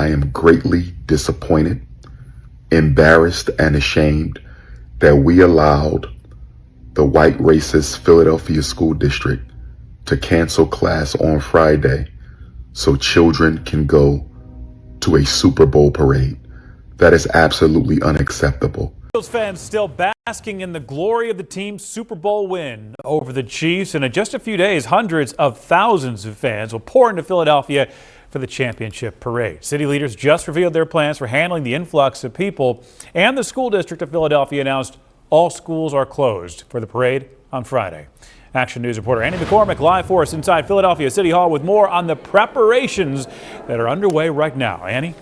am greatly disappointed, embarrassed, and ashamed that we allowed the white racist Philadelphia School District to cancel class on Friday so children can go to a Super Bowl parade. That is absolutely unacceptable. Eagles fans still basking in the glory of the team's Super Bowl win over the Chiefs. And in just a few days, hundreds of thousands of fans will pour into Philadelphia for the championship parade. City leaders just revealed their plans for handling the influx of people, and the school district of Philadelphia announced all schools are closed for the parade on Friday. Action News reporter Annie McCormick live for us inside Philadelphia City Hall with more on the preparations that are underway right now. Annie?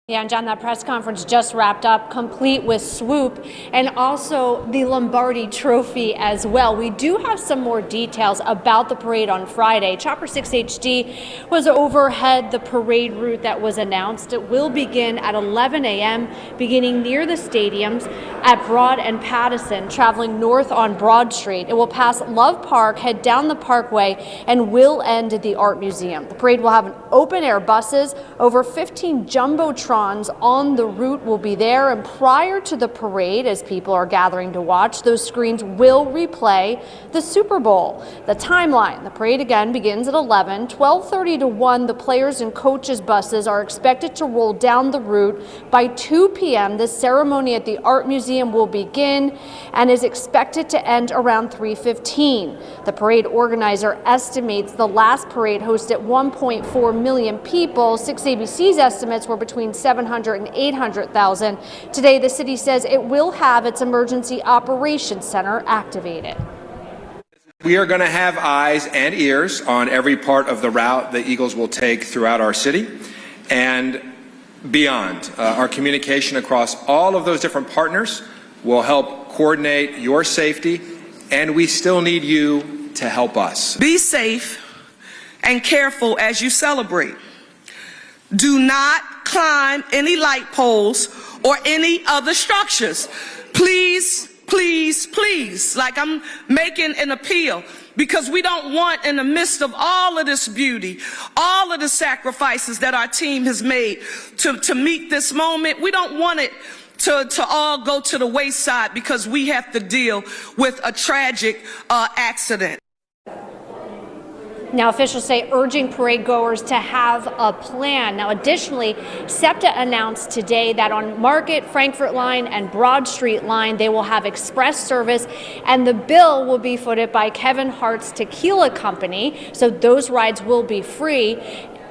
Yeah, and John, that press conference just wrapped up, complete with swoop and also the Lombardi Trophy as well. We do have some more details about the parade on Friday. Chopper 6 HD was overhead the parade route that was announced. It will begin at 11 a.m., beginning near the stadiums at Broad and Pattison, traveling north on Broad Street. It will pass Love Park, head down the Parkway, and will end at the Art Museum. The parade will have open-air buses, over 15 jumbotrons on the route will be there, and prior to the parade, as people are gathering to watch, those screens will replay the Super Bowl. The timeline: the parade again begins at 11, 12:30 to 1. The players and coaches buses are expected to roll down the route by 2 p.m. The ceremony at the Art Museum will begin and is expected to end around 3:15. The parade organizer estimates the last parade hosted 1.4 million people. 6ABC's estimates were between 700 and 800,000. Today, the city says it will have its emergency operations center activated. We are going to have eyes and ears on every part of the route the Eagles will take throughout our city and beyond. Our communication across all of those different partners will help coordinate your safety, and we still need you to help us. Be safe and careful as you celebrate. Do not climb any light poles or any other structures. Please, please, please, like I'm making an appeal, because we don't want, in the midst of all of this beauty, all of the sacrifices that our team has made to meet this moment, we don't want it to all go to the wayside because we have to deal with a tragic accident. Now, officials say urging parade goers to have a plan. Now, additionally, SEPTA announced today that on Market, Frankfurt Line, and Broad Street Line, they will have express service, and the bill will be footed by Kevin Hart's Tequila Company, so those rides will be free.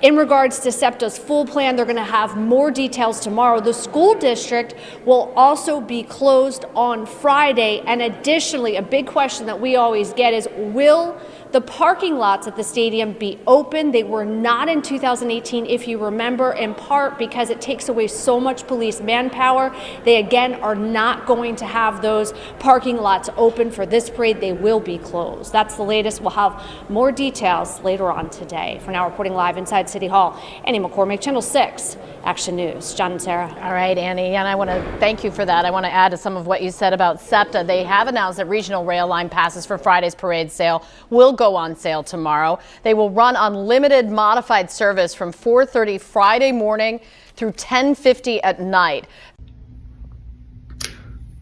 In regards to SEPTA's full plan, they're going to have more details tomorrow. The school district will also be closed on Friday, and additionally, a big question that we always get is, will the parking lots at the stadium be open? They were not in 2018, if you remember, in part because it takes away so much police manpower. They again are not going to have those parking lots open for this parade. They will be closed. That's the latest. We'll have more details later on today. For now, reporting live inside City Hall, Annie McCormick, Channel 6 Action News. John and Sarah. All right, Annie, and I want to thank you for that. I want to add to some of what you said about SEPTA. They have announced that regional rail line passes for Friday's parade sale will go on sale tomorrow. They will run unlimited modified service from 4:30 Friday morning through 10:50 at night.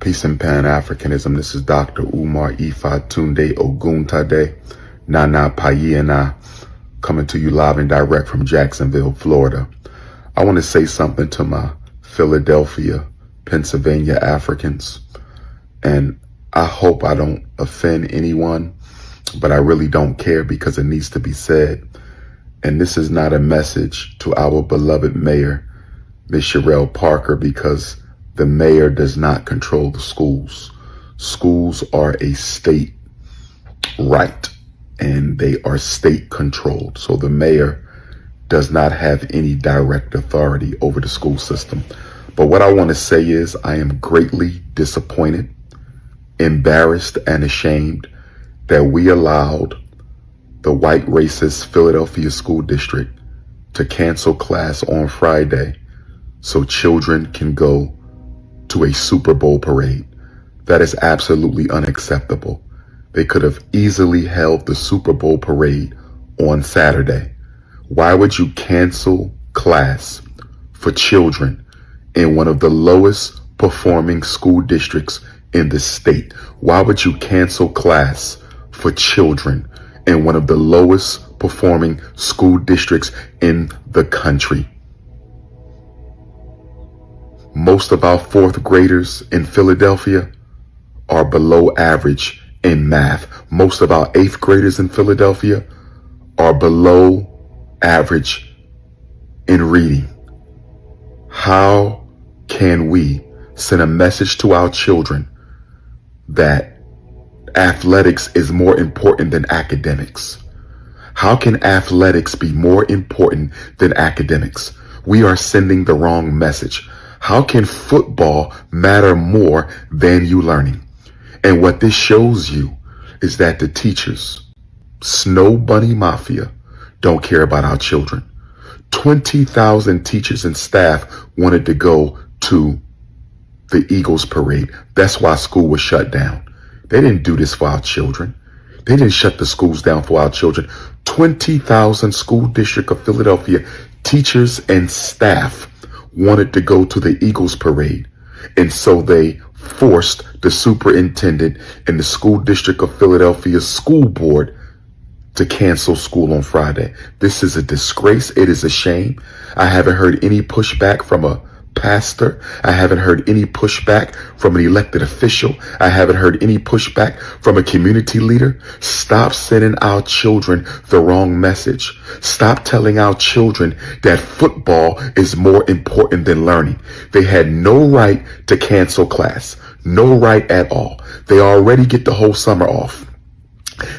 Peace and Pan-Africanism. This is Dr. Umar Ifa Tunde Oguntade Nana Payena, coming to you live and direct from Jacksonville, Florida. I want to say something to my Philadelphia, Pennsylvania Africans, and I hope I don't offend anyone, but I really don't care because it needs to be said. And this is not a message to our beloved mayor, Ms. Sherelle Parker, because the mayor does not control the schools. Schools are a state right, and they are state controlled. So the mayor does not have any direct authority over the school system. But what I want to say is I am greatly disappointed, embarrassed, and ashamed that we allowed the white racist Philadelphia School District to cancel class on Friday so children can go to a Super Bowl parade. That is absolutely unacceptable. They could have easily held the Super Bowl parade on Saturday. Why would you cancel class for children in one of the lowest performing school districts in the state? Why would you cancel class for children in one of the lowest performing school districts in the country? Most of our fourth graders in Philadelphia are below average in math. Most of our eighth graders in Philadelphia are below average in reading. How can we send a message to our children that athletics is more important than academics? How can athletics be more important than academics? We are sending the wrong message. How can football matter more than you learning? And what this shows you is that the teachers, Snow Bunny Mafia, don't care about our children. 20,000 teachers and staff wanted to go to the Eagles parade. That's why school was shut down. They didn't do this for our children. They didn't shut the schools down for our children. 20,000 school district of Philadelphia teachers and staff wanted to go to the Eagles parade. And so they forced the superintendent and the school district of Philadelphia school board to cancel school on Friday. This is a disgrace. It is a shame. I haven't heard any pushback from a pastor. I haven't heard any pushback from an elected official. I haven't heard any pushback from a community leader. Stop sending our children the wrong message. Stop telling our children that football is more important than learning. They had no right to cancel class. No right at all. They already get the whole summer off.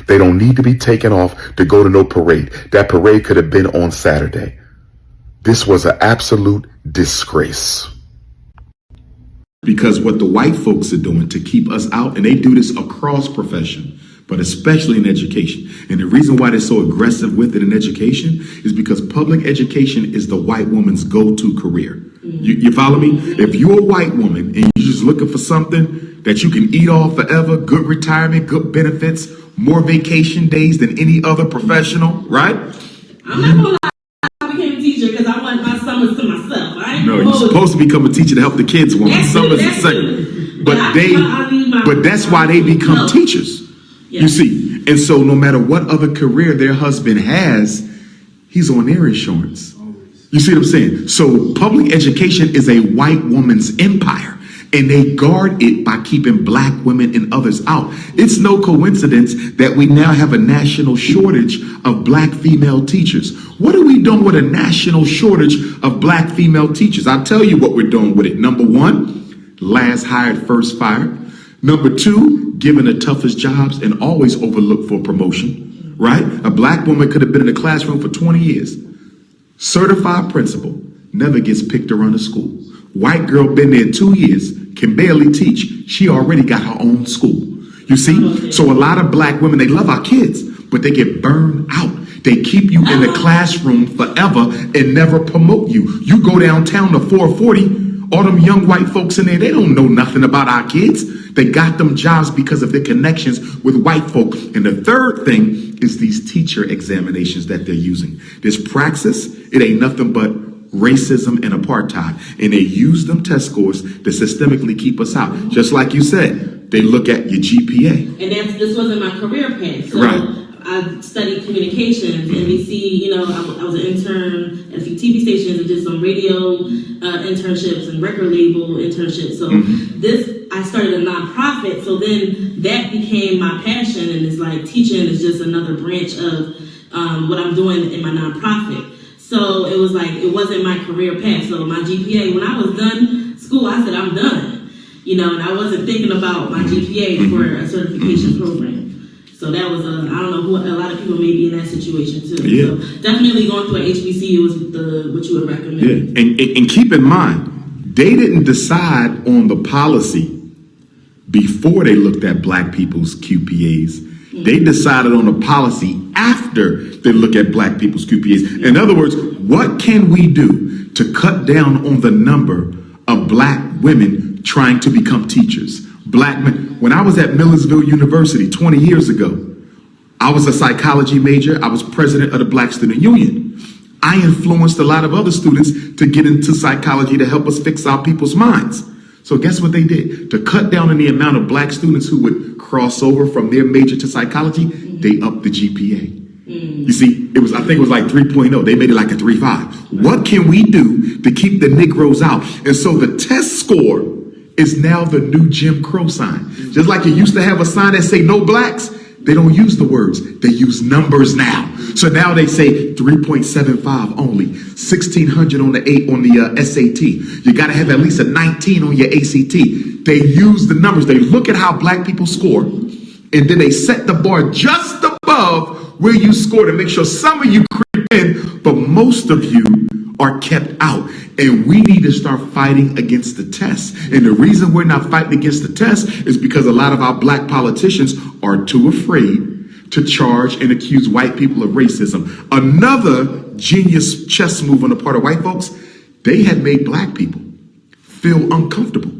They don't need to be taken off to go to no parade. That parade could have been on Saturday. This was an absolute disgrace. Because what the white folks are doing to keep us out, and they do this across profession, but especially in education. And the reason why they're so aggressive with it in education is because public education is the white woman's go-to career. You follow me? If you're a white woman and you're just looking for something that you can eat off forever, good retirement, good benefits, more vacation days than any other professional, right? I'm not gonna lie, I became a teacher because I want my summers to myself. No, you're supposed to become a teacher to help the kids. Woman, summers is second. But that's why they become teachers. Yes. You see, and so no matter what other career their husband has, he's on their insurance. You see what I'm saying? So public education is a white woman's empire, and they guard it by keeping black women and others out. It's no coincidence that we now have a national shortage of black female teachers. What are we doing with a national shortage of black female teachers? I'll tell you what we're doing with it. Number one, last hired, first fired. Number two, given the toughest jobs and always overlooked for promotion, right? A black woman could have been in the classroom for 20 years. Certified principal, never gets picked to run a school. White girl been there 2 years, can barely teach. She already got her own school. You see? So a lot of black women, they love our kids, but they get burned out. They keep you in the classroom forever and never promote you. You go downtown to 440, all them young white folks in there, they don't know nothing about our kids. They got them jobs because of their connections with white folk. And the third thing is these teacher examinations that they're using. This praxis, it ain't nothing but racism and apartheid. And they use them test scores to systemically keep us out. Just like you said, they look at your GPA. And this wasn't my career path. So right. I studied communications, NBC, I was an intern at a few TV stations and did some radio internships and record label internships. So I started a nonprofit, so then that became my passion, and it's like teaching is just another branch of what I'm doing in my nonprofit. So it was like, it wasn't my career path. So my GPA, when I was done school, I said, I'm done, and I wasn't thinking about my GPA for a certification program. So that was, I don't know, a lot of people may be in that situation too. Yeah. So definitely going through an HBCU was what you would recommend. Yeah. And keep in mind, they didn't decide on the policy before they looked at black people's QPAs. They decided on the policy after they look at black people's QPAs. In other words, what can we do to cut down on the number of black women trying to become teachers? Black men. When I was at Millersville University 20 years ago, I was a psychology major. I was president of the Black Student Union. I influenced a lot of other students to get into psychology to help us fix our people's minds. So guess what they did? To cut down on the amount of black students who would cross over from their major to psychology, they upped the GPA. You see, I think it was like 3.0. They made it like a 3.5. What can we do to keep the Negroes out? And so the test score is now the new Jim Crow sign. Just like you used to have a sign that say no blacks, they don't use the words. They use numbers now. So now they say 3.75 only, 1,600 on the SAT. You got to have at least a 19 on your ACT. They use the numbers. They look at how black people score, and then they set the bar just above where you score to make sure some of you creep in, but most of you are kept out. And we need to start fighting against the test. And the reason we're not fighting against the test is because a lot of our black politicians are too afraid to charge and accuse white people of racism. Another genius chess move on the part of white folks, they had made black people feel uncomfortable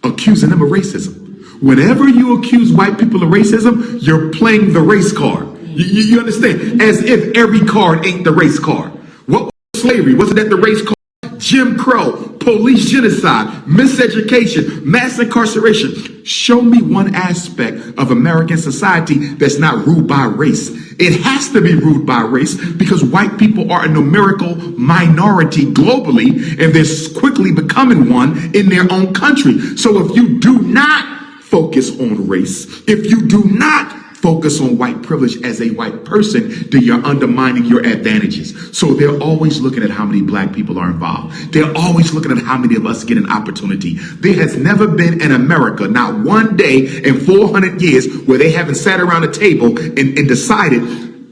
accusing them of racism. Whenever you accuse white people of racism, you're playing the race card. You understand? As if every card ain't the race card. What was slavery? Wasn't that the race card? Jim Crow, police genocide, miseducation, mass incarceration. Show me one aspect of American society that's not ruled by race. It has to be ruled by race because white people are a numerical minority globally, and they're quickly becoming one in their own country. So if you do not focus on race, if you do not focus on white privilege as a white person, then you're undermining your advantages. So they're always looking at how many black people are involved. They're always looking at how many of us get an opportunity. There has never been in America, not one day in 400 years, where they haven't sat around a table and decided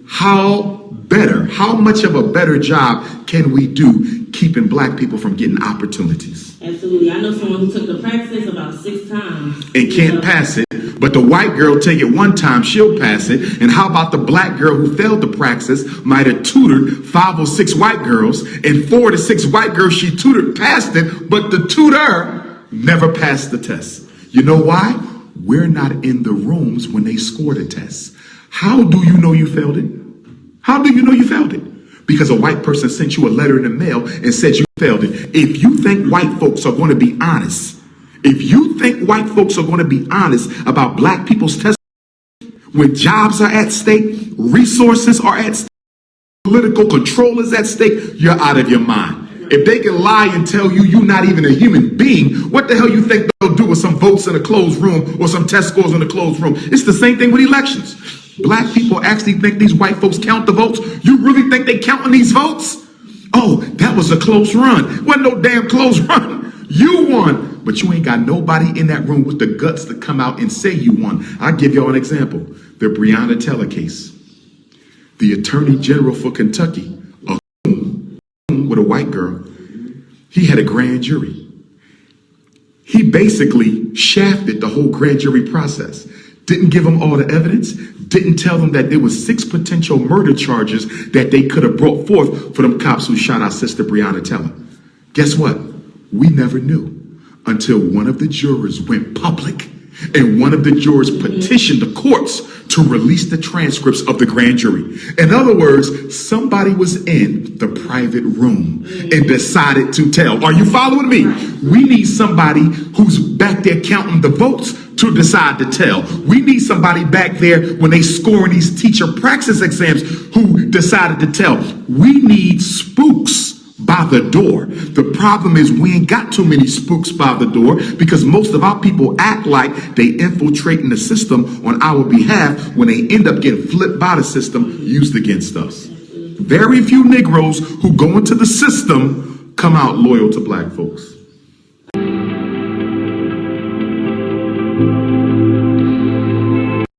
how much of a better job can we do keeping black people from getting opportunities. Absolutely. I know someone who took the practice about 6 times. And can't pass it. But the white girl take it one time, she'll pass it. And how about the black girl who failed the praxis, might have tutored 5 or 6 white girls, and 4 to 6 white girls she tutored passed it, but the tutor never passed the test. You know why? We're not in the rooms when they score the test. How do you know you failed it? How do you know you failed it? Because a white person sent you a letter in the mail and said you failed it. If you think white folks are going to be honest, if you think white folks are going to be honest about black people's testimony, when jobs are at stake, resources are at stake, political control is at stake, you're out of your mind. If they can lie and tell you you're not even a human being, what the hell you think they'll do with some votes in a closed room or some test scores in a closed room? It's the same thing with elections. Black people actually think these white folks count the votes. You really think they counting these votes? Oh, that was a close run. Wasn't no damn close run. You won, but you ain't got nobody in that room with the guts to come out and say you won. I'll give y'all an example. The Breonna Taylor case. The Attorney General for Kentucky, with a white girl, he had a grand jury. He basically shafted the whole grand jury process. Didn't give them all the evidence, didn't tell them that there was 6 potential murder charges that they could have brought forth for them cops who shot our sister Breonna Taylor. Guess what? We never knew until one of the jurors went public and one of the jurors petitioned the courts to release the transcripts of the grand jury. In other words, somebody was in the private room and decided to tell. Are you following me? We need somebody who's back there counting the votes to decide to tell. We need somebody back there when they scoring these teacher praxis exams who decided to tell. We need spooks by the door. The problem is we ain't got too many spooks by the door because most of our people act like they infiltrating the system on our behalf when they end up getting flipped by the system used against us. Very few Negroes who go into the system come out loyal to black folks.